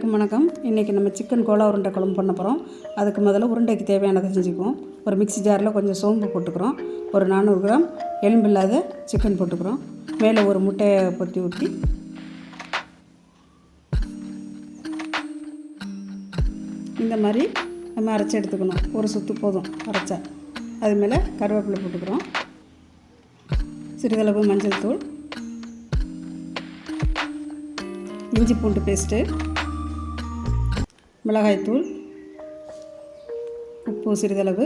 அனைவருக்கும் வணக்கம். இன்றைக்கி நம்ம சிக்கன் கோலா உருண்டை குழம்பு பண்ண போகிறோம். அதுக்கு முதல்ல உருண்டைக்கு தேவையானதை செஞ்சுக்குவோம். ஒரு மிக்ஸி ஜாரில் கொஞ்சம் சோம்பு போட்டுக்கிறோம். ஒரு 400 கிராம் எலும்பில்லாத சிக்கன் போட்டுக்கிறோம். மேலே ஒரு முட்டையை பொத்தி ஊற்றி இந்த மாதிரி நம்ம அரைச்சி எடுத்துக்கணும். ஒரு சுத்து போதும் அரைச்சா. அது மேலே கருவேப்பிலை போட்டுக்கிறோம். சிறிதளவு மஞ்சள் தூள், இஞ்சி பூண்டு பேஸ்ட்டு, மிளகாய்த்தூள், உப்பு சிறிதளவு,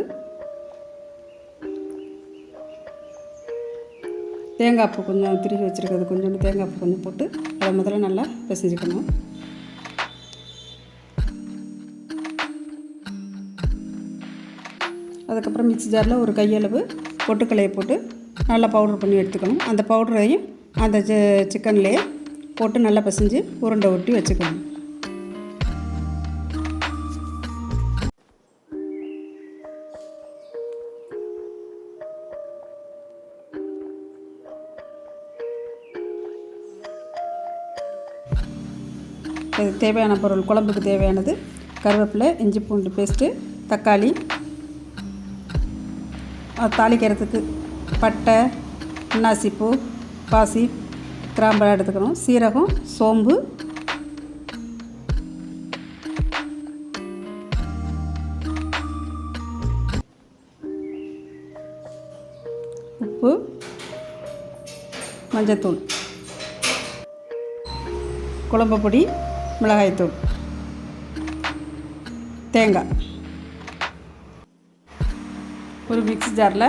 தேங்காய் பூ கொஞ்சம் திருகி வச்சுருக்கிறது கொஞ்சோண்டு தேங்காய் பூ கொஞ்சம் போட்டு அதை முதல்ல நல்லா பிசைஞ்சிக்கணும். அதுக்கப்புறம் மிக்ஸி ஜாரில் ஒரு கையளவு பொட்டுக்கல்லையை போட்டு நல்லா பவுடர் பண்ணி எடுத்துக்கணும். அந்த பவுடரையும் அந்த சிக்கன்லேயே போட்டு நல்லா பிசைஞ்சு உருண்டை ஒட்டி வச்சுக்கணும். இதுக்கு தேவையான பொருள், குழம்புக்கு தேவையானது கருவேப்பிலை, இஞ்சி பூண்டு பேஸ்ட்டு, தக்காளி, தாளிக்கிறதுக்கு பட்டை, அன்னாசிப்பூ, பாசி, கிராம்பெல்லாம் எடுத்துக்கணும். சீரகம், சோம்பு, உப்பு, மஞ்சத்தூள், குழம்பு பொடி, மிளகாய்த்தூள், தேங்காய், ஒரு மிக்ஸி ஜாரில்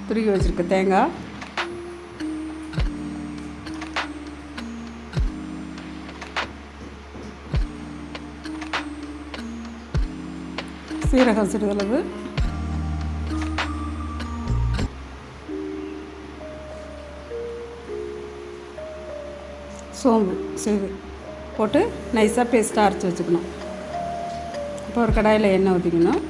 துருகி வச்சுருக்க தேங்காய், சீரகம் சிறிதளவு, சோம்பு சிறிது போட்டு நைஸாக பேஸ்ட்டாக அரைச்சி வச்சுக்கணும். இப்போ ஒரு கடாயில் எண்ணெய் ஊற்றிக்கணும்.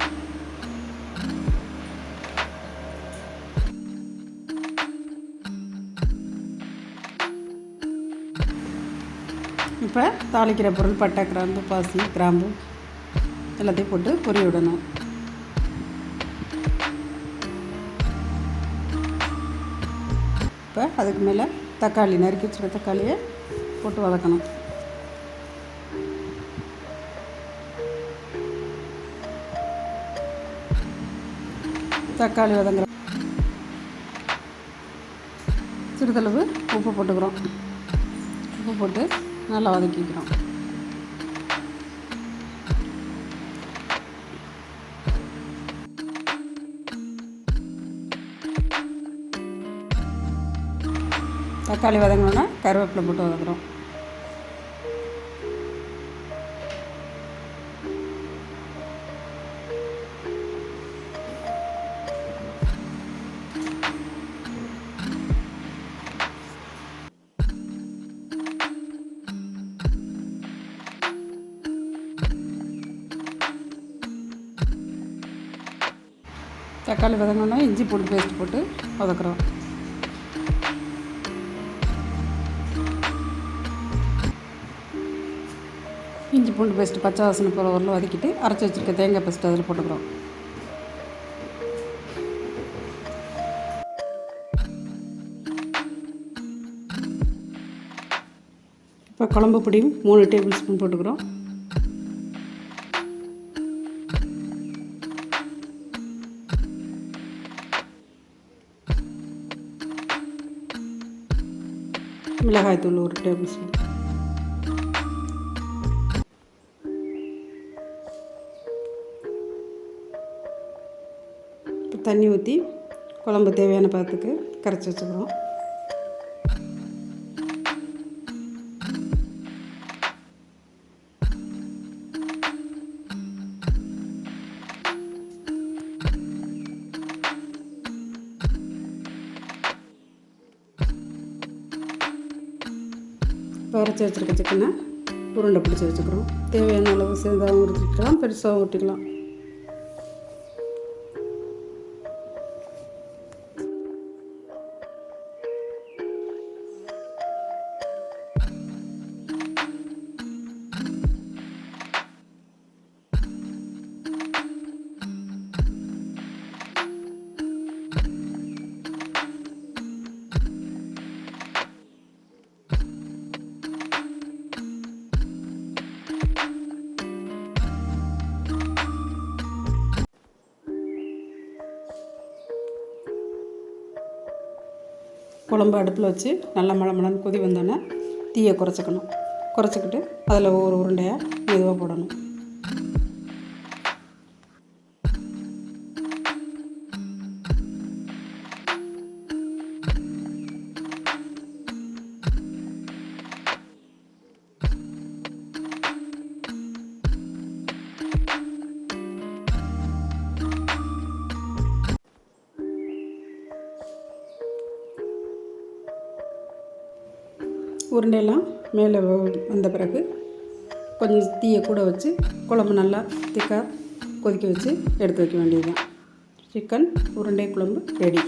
இப்போ தாளிக்கிற பொருள் பட்டை, கிராம்பு, பாசி, கிராம்பு எல்லாத்தையும் போட்டு பொரிய விடணும். இப்போ அதுக்கு மேலே தக்காளி, நறுக்கி வச்சுருக்க தக்காளியை போட்டு வதக்கணும். தக்காளி வதங்குற சிறிதளவு உப்பு போட்டுக்கிறோம். உப்பு போட்டு நல்லா வதக்கிக்கிறோம். தக்காளி வதங்கினோன்னா கருவேப்பிலை போட்டு வதக்குறோம். தக்காளி வதங்கணுன்னா இஞ்சி பூண்டு பேஸ்ட் போட்டு வதக்குறோம். இஞ்சி பூண்டு பேஸ்ட்டு பச்சை வாசனை போகிற வரலும் வதக்கிட்டு அரைச்சி வச்சுருக்க தேங்காய் பேஸ்ட்டு அதில் போட்டுக்கிறோம். இப்போ குழம்பு பொடியும் 3 டேபிள் ஸ்பூன் போட்டுக்கிறோம். மிளகாய்த்தூள் 1 டேபிள் ஸ்பூன், தண்ணி ஊற்றி குழம்பு தேவையான பதத்துக்கு கரைச்சி வச்சுக்கிறோம். அரைச்சி வச்சுருக்க சிக்கனை உருண்டை பிடிச்சி வச்சுக்கிறோம். தேவையான அளவு சிறிதாகவும் உருட்டிக்கலாம், பெருசாகவும் ஊற்றிக்கலாம். குழம்பு அடுப்பில் வச்சு நல்லா மளமளன்னு கொதி வந்தோடனே தீயை குறைச்சிக்கணும். குறைச்சிக்கிட்டு அதில் ஒவ்வொரு உருண்டையாக மெதுவாக போடணும். உருண்டையெல்லாம் மேலே வந்த பிறகு கொஞ்சம் தீயை கூட வச்சு குழம்பு நல்லா திக்காக கொதிக்க வச்சு எடுத்து வைக்க வேண்டியதுதான். சிக்கன் உருண்டை குழம்பு ரெடி.